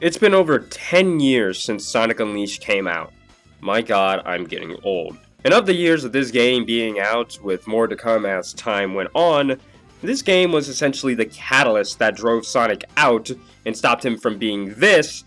It's been over 10 years since Sonic Unleashed came out. My god, I'm getting old. And of the years of this game being out, with more to come as time went on, this game was essentially the catalyst that drove Sonic out and stopped him from being this,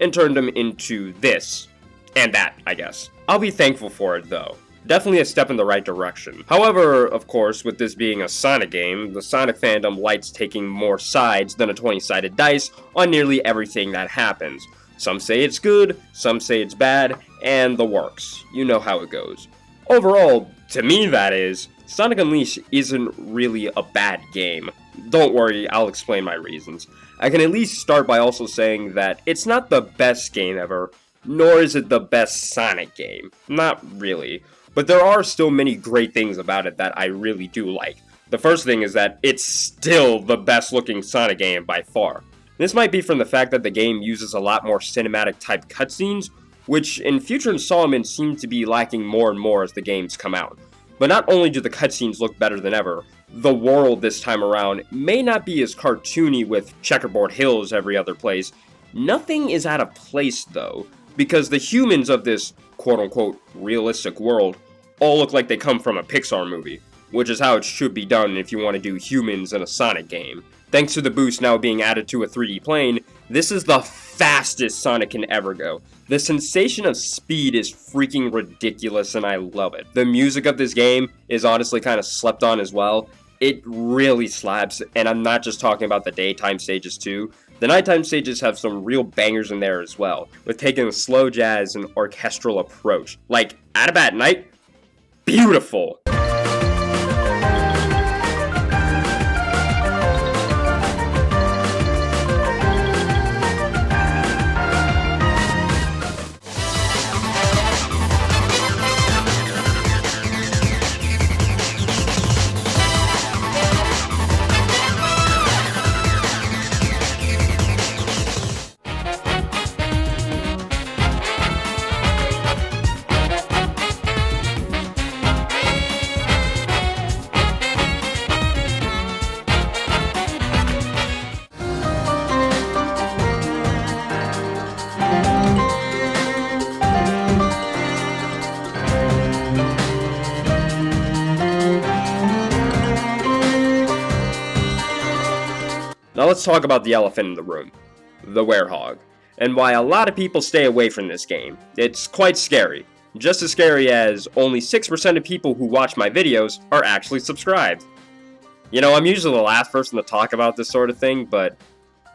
and turned him into this, and that, I guess. I'll be thankful for it though. Definitely a step in the right direction. However, of course, with this being a Sonic game, the Sonic fandom likes taking more sides than a 20-sided dice on nearly everything that happens. Some say it's good, some say it's bad, and the works. You know how it goes. Overall, to me that is, Sonic Unleashed isn't really a bad game. Don't worry, I'll explain my reasons. I can at least start by also saying that it's not the best game ever, nor is it the best Sonic game. Not really. But there are still many great things about it that I really do like. The first thing is that it's still the best looking Sonic game by far. This might be from the fact that the game uses a lot more cinematic type cutscenes, which in future installments seem to be lacking more and more as the games come out. But not only do the cutscenes look better than ever, the world this time around may not be as cartoony with checkerboard hills every other place. Nothing is out of place though, because the humans of this quote-unquote realistic world all look like they come from a Pixar movie, which is how it should be done if you want to do humans in a Sonic game. Thanks to the boost now being added to a 3D plane, this is the fastest Sonic can ever go. The sensation of speed is freaking ridiculous and I love it. The music of this game is honestly kind of slept on as well. It really slaps, and I'm not just talking about the daytime stages too. The nighttime stages have some real bangers in there as well, with taking a slow jazz and orchestral approach. Like, At a Bad Night? Beautiful! Now let's talk about the elephant in the room, the Werehog, and why a lot of people stay away from this game. It's quite scary. Just as scary as only 6% of people who watch my videos are actually subscribed. You know, I'm usually the last person to talk about this sort of thing, but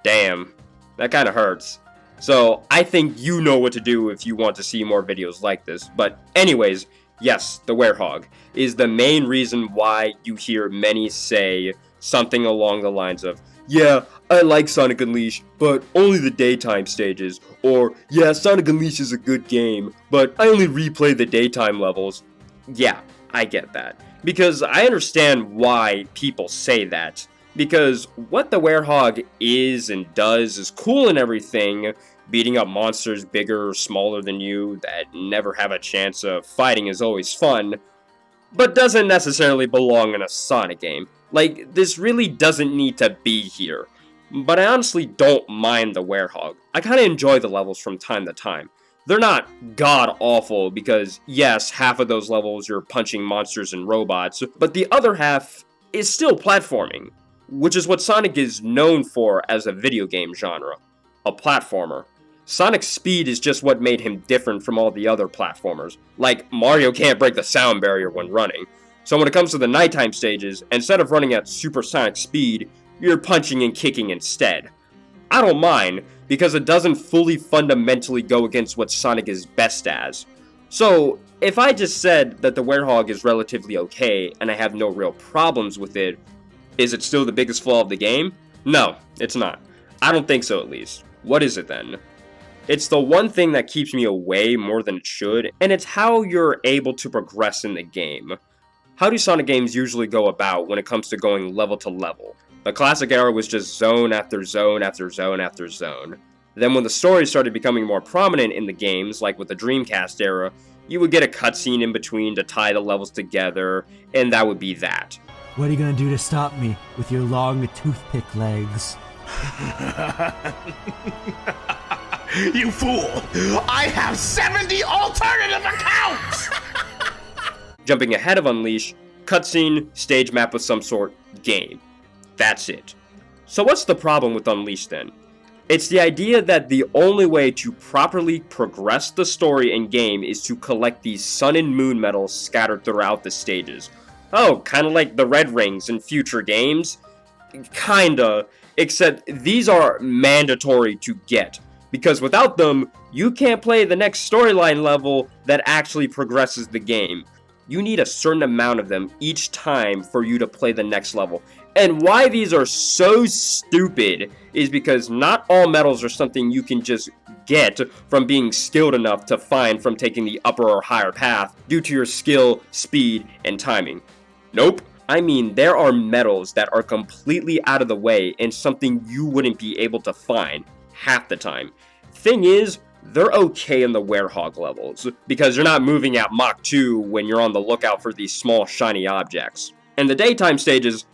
damn, that kinda hurts. So I think you know what to do if you want to see more videos like this. But anyways, yes, the Werehog is the main reason why you hear many say something along the lines of, yeah, I like Sonic Unleashed, but only the daytime stages. Or, yeah, Sonic Unleashed is a good game, but I only replay the daytime levels. Yeah, I get that. Because I understand why people say that. Because what the Werehog is and does is cool and everything, beating up monsters bigger or smaller than you that never have a chance of fighting is always fun, but doesn't necessarily belong in a Sonic game. Like, this really doesn't need to be here. But I honestly don't mind the Werehog. I kinda enjoy the levels from time to time. They're not god-awful because, yes, half of those levels you're punching monsters and robots, but the other half is still platforming, which is what Sonic is known for as a video game genre, a platformer. Sonic's speed is just what made him different from all the other platformers. Like, Mario can't break the sound barrier when running. So when it comes to the nighttime stages, instead of running at supersonic speed, you're punching and kicking instead. I don't mind, because it doesn't fully fundamentally go against what Sonic is best as. So, if I just said that the Werehog is relatively okay, and I have no real problems with it, is it still the biggest flaw of the game? No, it's not. I don't think so at least. What is it then? It's the one thing that keeps me away more than it should, and it's how you're able to progress in the game. How do Sonic games usually go about when it comes to going level to level? The classic era was just zone after zone after zone after zone. Then when the story started becoming more prominent in the games, like with the Dreamcast era, you would get a cutscene in between to tie the levels together, and that would be that. What are you gonna do to stop me with your long toothpick legs? You fool! I have 70 alternative accounts! Jumping ahead of Unleash, cutscene, stage map of some sort, game. That's it. So what's the problem with Unleash then? It's the idea that the only way to properly progress the story in game is to collect these sun and moon medals scattered throughout the stages. Oh, kinda like the red rings in future games? Kinda, except these are mandatory to get, because without them, you can't play the next storyline level that actually progresses the game. You need a certain amount of them each time for you to play the next level. And why these are so stupid is because not all medals are something you can just get from being skilled enough to find from taking the upper or higher path due to your skill, speed, and timing. Nope. I mean, there are medals that are completely out of the way and something you wouldn't be able to find half the time. Thing is, they're okay in the Werehog levels, because you're not moving at Mach 2 when you're on the lookout for these small shiny objects. And the daytime stages,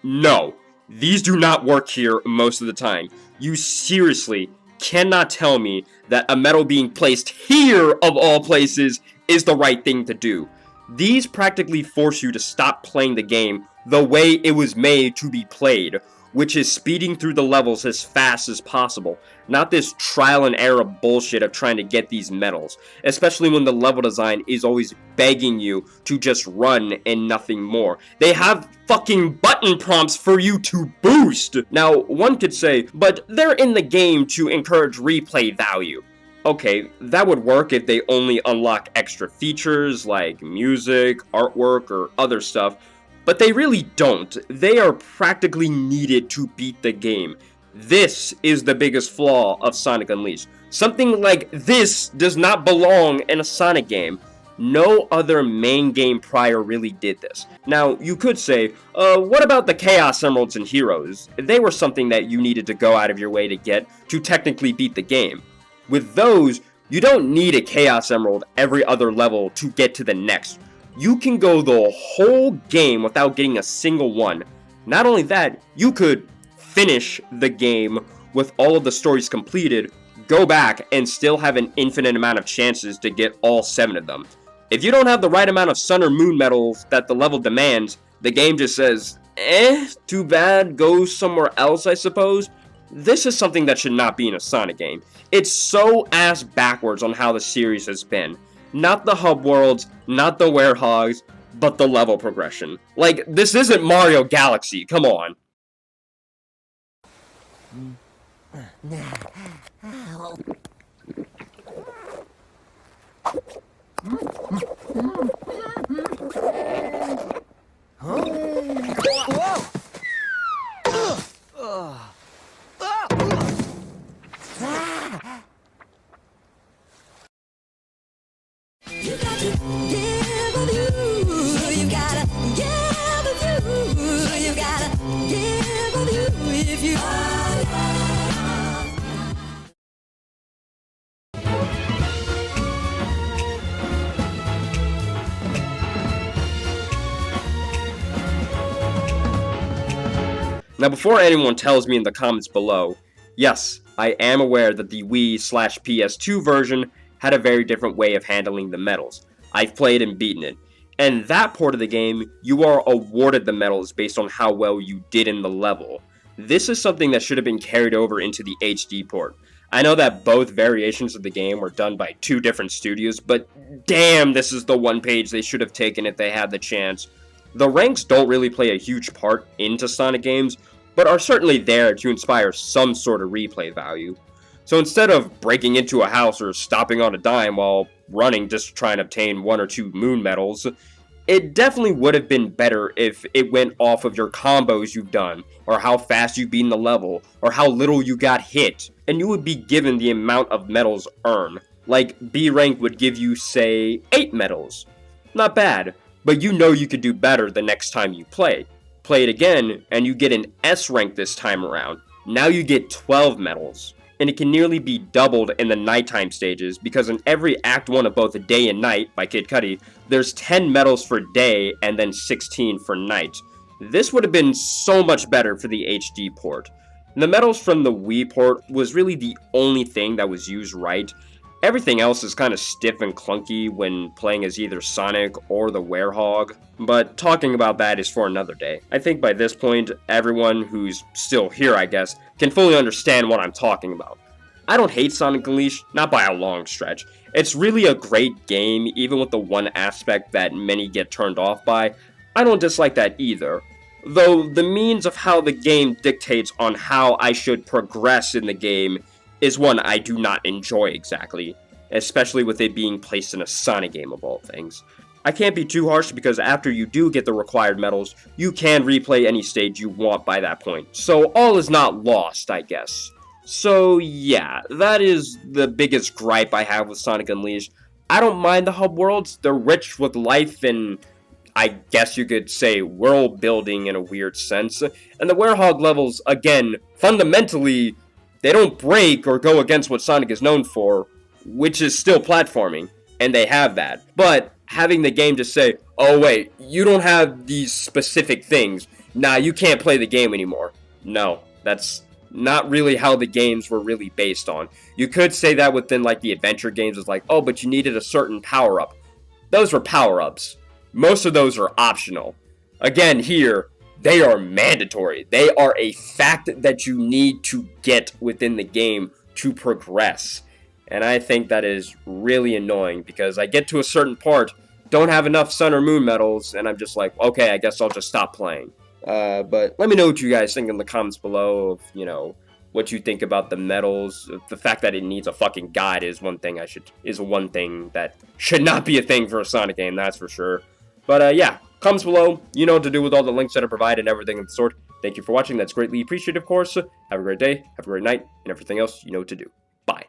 no. These do not work here most of the time. You seriously cannot tell me that a medal being placed here, of all places, is the right thing to do. These practically force you to stop playing the game the way it was made to be played, which is speeding through the levels as fast as possible, not this trial and error bullshit of trying to get these medals, especially when the level design is always begging you to just run and nothing more. They have fucking button prompts for you to boost! Now, one could say, but they're in the game to encourage replay value. Okay, that would work if they only unlock extra features like music, artwork, or other stuff, but they really don't. They are practically needed to beat the game. This is the biggest flaw of Sonic Unleashed. Something like this does not belong in a Sonic game. No other main game prior really did this. Now, you could say, what about the Chaos Emeralds and Heroes? They were something that you needed to go out of your way to get to technically beat the game. With those, you don't need a Chaos Emerald every other level to get to the next. You can go the whole game without getting a single one. Not only that, you could finish the game with all of the stories completed, go back, and still have an infinite amount of chances to get all 7 of them. If you don't have the right amount of sun or moon medals that the level demands, the game just says, too bad, go somewhere else, I suppose. This is something that should not be in a Sonic game. It's so ass backwards on how the series has been. Not the hub worlds, not the Werehogs, but the level progression. Like, this isn't Mario Galaxy, come on. You got to give of you. You gotta give of you. You gotta give of you if you Now, before anyone tells me in the comments below, yes, I am aware that the Wii/PS2 version had a very different way of handling the medals. I've played and beaten it. And that port of the game, you are awarded the medals based on how well you did in the level. This is something that should have been carried over into the HD port. I know that both variations of the game were done by 2 different studios, but damn, this is the one page they should have taken if they had the chance. The ranks don't really play a huge part into Sonic games, but are certainly there to inspire some sort of replay value. So instead of breaking into a house or stopping on a dime while running just to try and obtain 1 or 2 moon medals, it definitely would have been better if it went off of your combos you've done, or how fast you've beaten the level, or how little you got hit, and you would be given the amount of medals earned. Like, B rank would give you, say, 8 medals. Not bad, but you know you could do better the next time you play. Play it again, and you get an S rank this time around. Now you get 12 medals. And it can nearly be doubled in the nighttime stages, because in every Act 1 of both Day and Night by Kid Cudi, there's 10 medals for day and then 16 for night. This would have been so much better for the HD port. The medals from the Wii port was really the only thing that was used right. Everything else is kind of stiff and clunky when playing as either Sonic or the Werehog, but talking about that is for another day. I think by this point, everyone who's still here, I guess, can fully understand what I'm talking about. I don't hate Sonic Unleashed, not by a long stretch. It's really a great game, even with the one aspect that many get turned off by. I don't dislike that either. Though the means of how the game dictates on how I should progress in the game is one I do not enjoy exactly, especially with it being placed in a Sonic game of all things. I can't be too harsh because after you do get the required medals, you can replay any stage you want by that point, so all is not lost, I guess. So yeah, that is the biggest gripe I have with Sonic Unleashed. I don't mind the hub worlds, they're rich with life and I guess you could say world building in a weird sense, and the Werehog levels, again, fundamentally, they don't break or go against what Sonic is known for, which is still platforming, and they have that. But having the game just say, oh wait, you don't have these specific things, nah, you can't play the game anymore. No, that's not really how the games were really based on. You could say that within like the adventure games, it's like, oh, but you needed a certain power-up. Those were power-ups. Most of those are optional. Again, here, they are mandatory. They are a fact that you need to get within the game to progress. And I think that is really annoying because I get to a certain part, don't have enough Sun or Moon medals, and I'm just like, okay, I guess I'll just stop playing. But let me know what you guys think in the comments below of, you know, what you think about the medals. The fact that it needs a fucking guide is one thing that should not be a thing for a Sonic game, that's for sure. But yeah, comments below, you know what to do with all the links that are provided and everything of the sort. Thank you for watching, that's greatly appreciated, of course. Have a great day, have a great night, and everything else you know what to do. Bye.